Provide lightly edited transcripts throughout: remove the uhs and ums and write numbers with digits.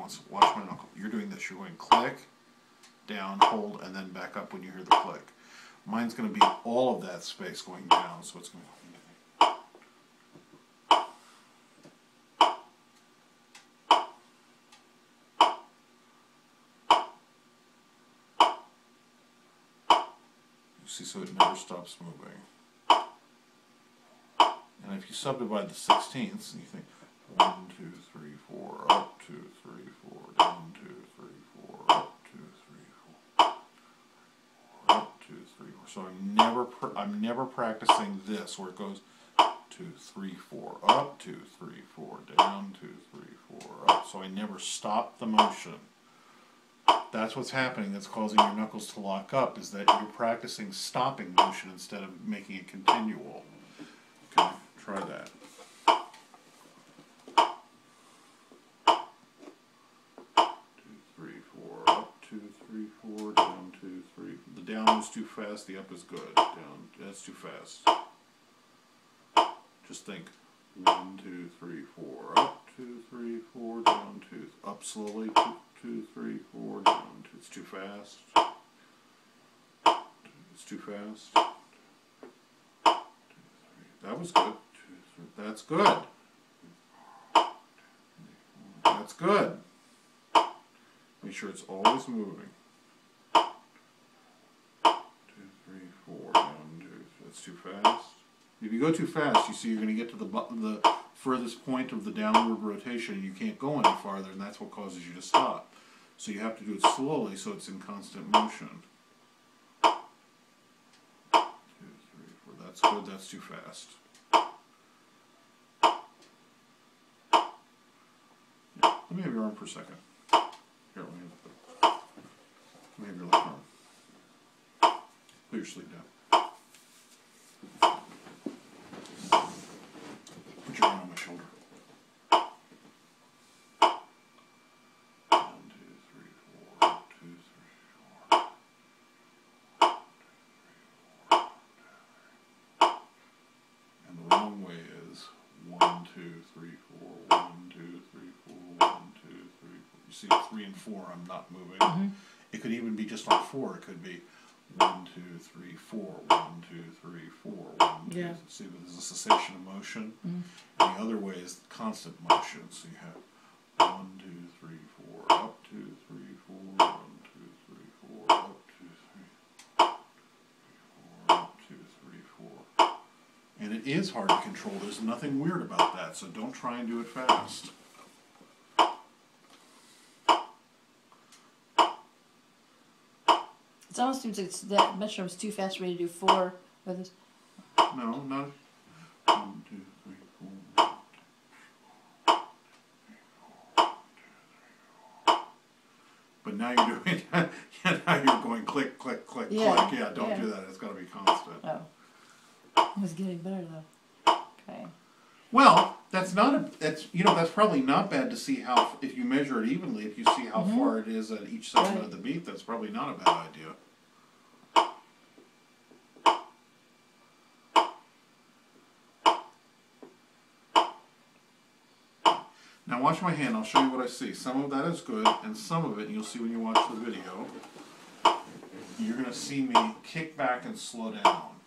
bounce. Watch my knuckle. You're doing this. You're going click, down, hold, and then back up when you hear the click. Mine's going to be all of that space going down, so it's going to... You see, so it never stops moving. And if you subdivide the 16ths, and you think 1, 2, 3, 4, up, 2, 3, 4, down, 2, 3, 4, up, 2, 3, 4, up, 2, 3, 4. So I'm never practicing this where it goes 2, 3, 4, up, 2, 3, 4, down, 2, 3, 4, up. So I never stop the motion. That's what's happening that's causing your knuckles to lock up, is that you're practicing stopping motion instead of making it continual. Okay, try that. 2, 3, 4, up, 2, 3, 4, down, 2, 3. The down is too fast, the up is good. Down, that's too fast. Just think 1, 2, 3, 4, up, 2, 3, 4, down, 2, up slowly, 2, 2, 3, 4, down, 2. It's too fast. It's too fast. 2, 3. That was good. 2, 3. That's good. That's good. Make sure it's always moving. 2, 3, 4, down, 2. That's too fast. If you go too fast, you see you're going to get to the furthest point of the downward rotation, and you can't go any farther, and that's what causes you to stop. So you have to do it slowly so it's in constant motion. 2, 3, 4. That's good. That's too fast. Yeah. Let me have your arm for a second. Here, let me have your left arm. Put your sleeve down. Put your hand on my shoulder. 1, 2, 3, 4, 2, 3, 4. And the wrong way is 1, 2, 3, 4, 1, 2, 3, 4, 1, 2, 3, 4. You see 3 and 4, I'm not moving. Mm-hmm. It could even be just on 4. It could be 1, 2, 3, 4, 1, 2, 3, 4, 1, 2. Yeah. See, but there's a cessation of motion. Mm-hmm. And the other way is constant motion. So you have 1, 2, 3, 4, up, 2, 3, 4, 1, 2, 3, 4, up, 2, 3, 4, up, 2, 3, 4. And it is hard to control. There's nothing weird about that, so don't try and do it fast. It almost seems like that metronome's too fast for me to do 4 with this. No, not 1, 2, 3, 4. But now you're doing now you're going click, click, click, Yeah. click. Yeah, don't do that. It's got to be constant. Oh. It was getting better though. Okay. Well, that's not a. That's that's probably not bad to see how if you measure it evenly. If you see how far it is at each segment of the beat, that's probably not a bad idea. Now watch my hand, I'll show you what I see. Some of that is good, and some of it, you'll see when you watch the video, you're going to see me kick back and slow down.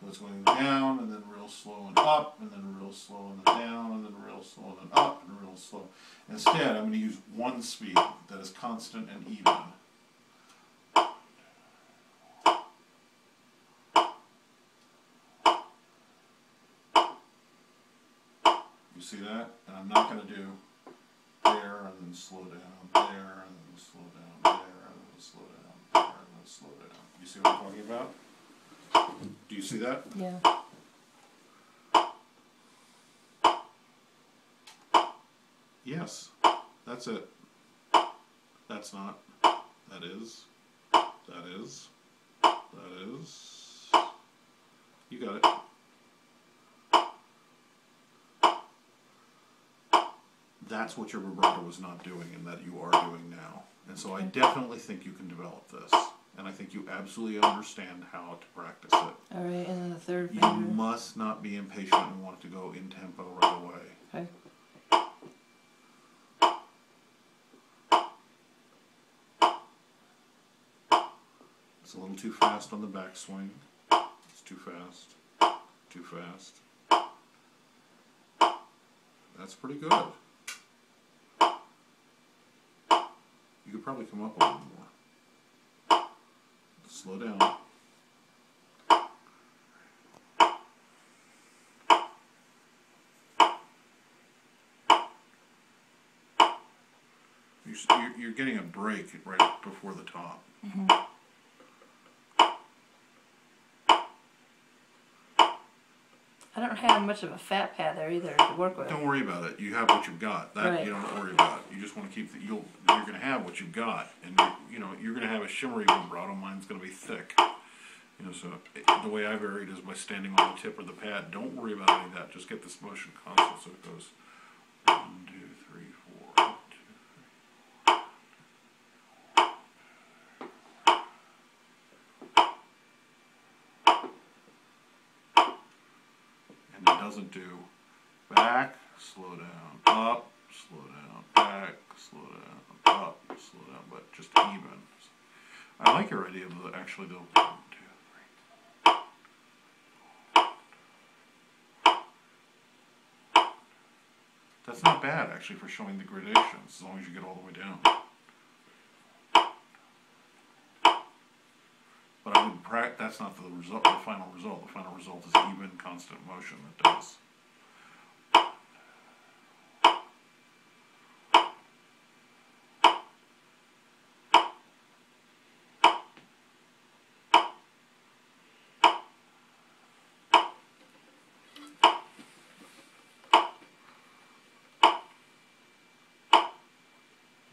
So it's going down, and then real slow and up, and then real slow and then down, and then real slow and then up, and real slow. Instead, I'm going to use one speed that is constant and even. You see that? And I'm not going to do there and then slow down, there and then slow down, there and then slow down, there and then slow down. You see what I'm talking about? Do you see that? Yeah. Yes. That's it. That's not. That is. That is. That is. You got it. That's what your vibrato was not doing and that you are doing now. And so I definitely think you can develop this. And I think you absolutely understand how to practice it. Alright, and then the third You finger. must not be impatient and want it to go in tempo right away. Okay. It's a little too fast on the backswing. It's too fast. Too fast. That's pretty good. You could probably come up a little more. Slow down. You're getting a break right before the top. Mm-hmm. I don't have much of a fat pad there either to work with. Don't worry about it. You have what you've got. That Right. you don't worry about. You just want to keep the. You're going to have what you've got, and you're going to have a shimmery vibrato. Mine's going to be thick. So the way I vary it is by standing on the tip of the pad. Don't worry about any of that. Just get this motion constant so it goes 1, 2, 3, 4, 1, 2, 3. And it doesn't do back, slow down, up, slow down, back, slow down, up, slow down, but just even. I like your idea of actually the 1, 2, 3. That's not bad actually for showing the gradations as long as you get all the way down. But I would that's not the result. The final result. The final result is even, constant motion that does.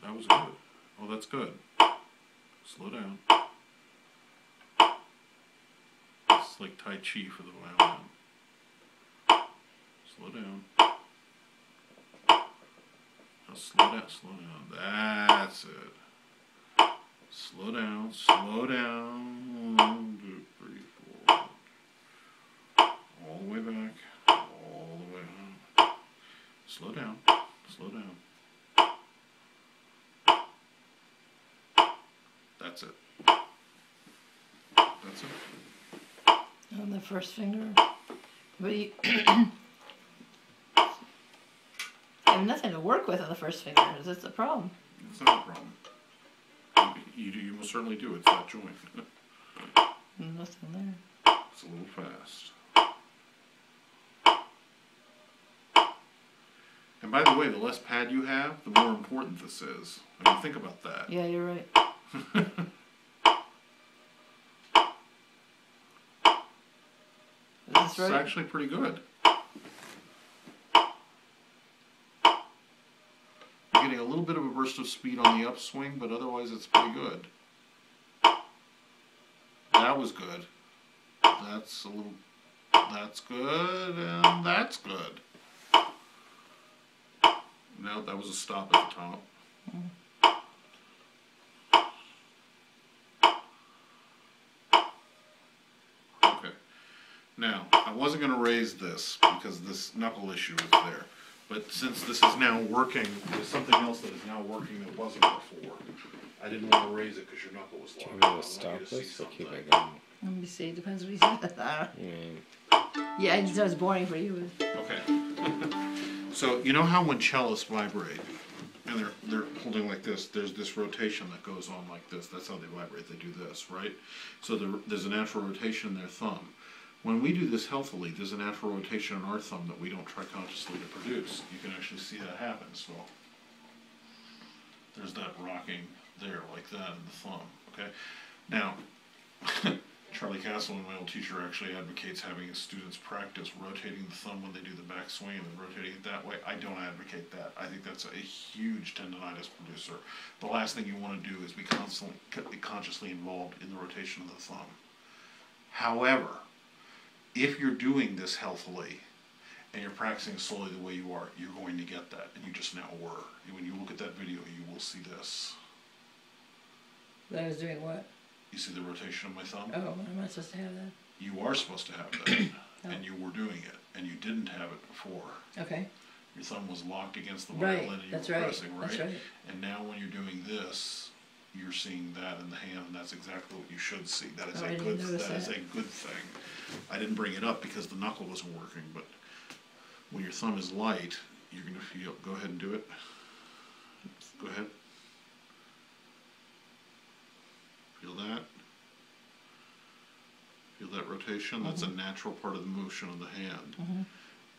That was good. Oh, that's good. Slow down. It's like Tai Chi for the violin. Slow down. Now slow down, slow down. That's it. Slow down, slow down. 1, 2, 3, 4. All the way back. All the way down. Slow down, slow down. That's it. That's it. On the first finger. But you have nothing to work with on the first finger. That's the problem. It's not a problem. You most certainly do. It's that joint. Nothing there. It's a little fast. And by the way, the less pad you have, the more important this is. I mean, think about that. Yeah, you're right. That's right. It's actually pretty good. You're getting a little bit of a burst of speed on the upswing, but otherwise it's pretty good. That was good. That's a little... That's good, and that's good. No, that was a stop at the top. Okay. Now, I wasn't going to raise this because this knuckle issue is there. But since this is now working, there's something else that is now working that wasn't before. I didn't want to raise it because your knuckle was locked. Do you want me to stop this or keep it going? Let me see. Depends what you said. Yeah, I just know it's boring for you. Okay. So you know how when cellists vibrate, and they're holding like this, there's this rotation that goes on like this. That's how they vibrate. They do this, right? So there's a natural rotation in their thumb. When we do this healthily, there's a natural rotation in our thumb that we don't try consciously to produce. You can actually see that happen. So there's that rocking there like that in the thumb. Okay. Now, Charlie Castle, my old teacher, actually advocates having his students practice rotating the thumb when they do the backswing and then rotating it that way. I don't advocate that. I think that's a huge tendonitis producer. The last thing you want to do is be consciously involved in the rotation of the thumb. However, if you're doing this healthily and you're practicing slowly the way you are, you're going to get that, and you just now were. When you look at that video, you will see this. That I was doing what? You see the rotation of my thumb? Oh, am I supposed to have that? You are supposed to have that, and you were doing it, and you didn't have it before. Okay. Your thumb was locked against the Right, violin, and you that's were right, pressing, right? that's right. And now when you're doing this, you're seeing that in the hand, and that's exactly what you should see. That is Oh, I a didn't good. notice That is that. a good thing. I didn't bring it up because the knuckle wasn't working, but when your thumb is light, you're going to feel. Go ahead and do it. Go ahead. Feel that? Feel that rotation? That's a natural part of the motion of the hand.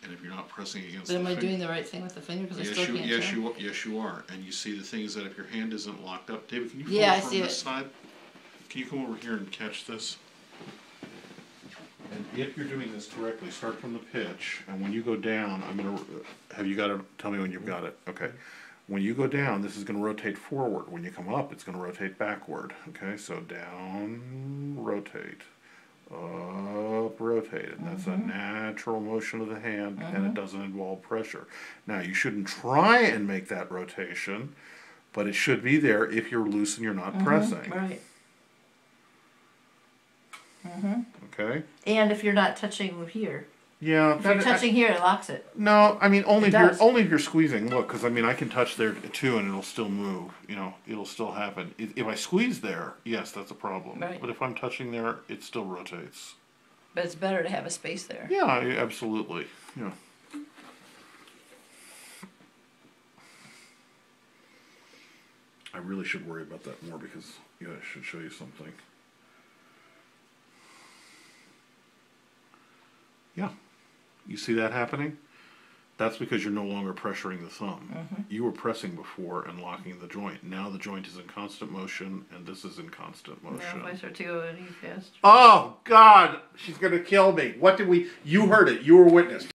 And if you're not pressing against But the am I finger, doing the right thing with the finger? Because I still can't turn. yes, you are. And you see the thing is that if your hand isn't locked up, David, can you come Yeah, I over see from this it. side? Can you come over here and catch this? And if you're doing this correctly, start from the pitch, and when you go down, I'm gonna have you got to tell me when you've got it. Okay. When you go down, this is going to rotate forward. When you come up, it's going to rotate backward. Okay, so down, rotate. Up, rotate, and that's a natural motion of the hand, and it doesn't involve pressure. Now, you shouldn't try and make that rotation, but it should be there if you're loose and you're not pressing. Right. Okay? And if you're not touching here. Yeah. If you're touching here, it locks it. No, I mean only It if you're squeezing. Look, because I mean I can touch there too, and it'll still move. You know, it'll still happen. If I squeeze there, yes, that's a problem. Right. But if I'm touching there, it still rotates. But it's better to have a space there. Yeah, absolutely. Yeah. I really should worry about that more because I should show you something. Yeah. You see that happening? That's because you're no longer pressuring the thumb. You were pressing before and locking the joint. Now the joint is in constant motion, and this is in constant motion. Now if I start to go any faster. Oh, God! She's going to kill me. What did we... You heard it. You were witness.